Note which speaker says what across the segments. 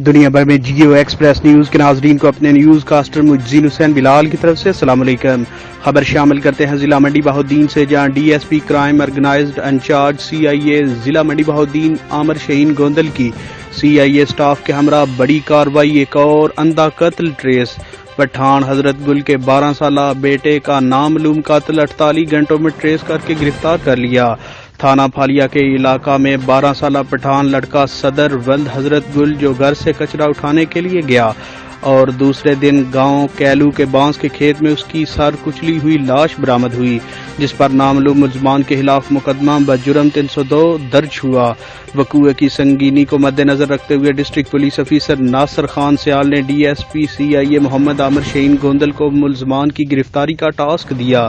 Speaker 1: دنیا بھر میں جیو ایکسپریس نیوز کے ناظرین کو اپنے نیوز کاسٹر مجزین حسین بلال کی طرف سے السلام علیکم۔ خبر شامل کرتے ہیں ضلع منڈی بہاؤالدین سے، جہاں D S P crime organized incharge C I A ضلع منڈی بہاؤالدین عامر شہین گوندل کی سی آئی اے سٹاف کے ہمراہ بڑی کارروائی ایک اور اندھا قتل ٹریس۔ پٹھان حضرت گل کے 12 سالہ بیٹے کا نامعلوم قاتل 48 گھنٹوں میں ٹریس کر کے گرفتار کر لیا۔ تھانہ پھالیا کے علاقہ میں 12 سالہ پٹھان لڑکا صدر ولد حضرت گل جو گھر سے کچرا اٹھانے کے لیے گیا اور دوسرے دن گاؤں کیلو کے بانس کے کھیت میں اس کی سر کچلی ہوئی لاش برآمد ہوئی، جس پر نامعلوم ملزمان کے خلاف مقدمہ بجرم 302 درج ہوا۔ وقوع کی سنگینی کو مد نظر رکھتے ہوئے district police officer Nasir Khan سیال نے D S P C I اے محمد عامر شہین گوندل کو ملزمان کی گرفتاری کا ٹاسک دیا،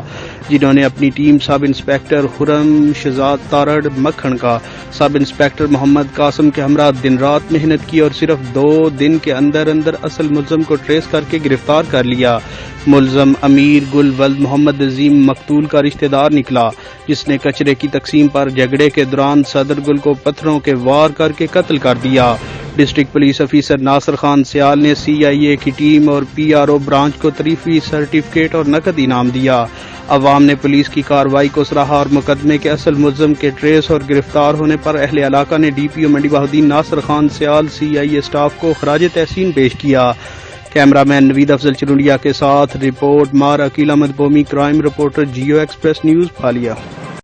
Speaker 1: جنہوں نے اپنی ٹیم سب انسپکٹر خرم شہزاد تارڑ مکھن کا، سب انسپکٹر محمد قاسم کے ہمراہ دن رات محنت کی اور صرف 2 دن کے اندر اصل ملزم کو ٹریس کر کے گرفتار کر لیا۔ ملزم امیر گل ولد محمد عظیم مقتول کا رشتہ دار نکلا، جس نے کچرے کی تقسیم پر جھگڑے کے دوران صدر گل کو پتھروں کے وار کر کے قتل کر دیا۔ District police officer Nasir Khan سیال نے سی آئی اے کی ٹیم اور پی آر او برانچ کو تحریفی سرٹیفکیٹ اور نقد انعام دیا۔ عوام نے پولیس کی کارروائی کو سراہا اور مقدمے کے اصل ملزم کے ٹریس اور گرفتار ہونے پر اہل علاقہ نے ڈی پی او منڈی بہاؤالدین ناصر خان سیال سی آئی اے سٹاف کو خراج تحسین پیش کیا۔ کیمرہ مین نوید افضل چرونڈیا کے ساتھ رپورٹ مار Aqeel Ahmed Bomi, crime reporter Geo express news پھالیا۔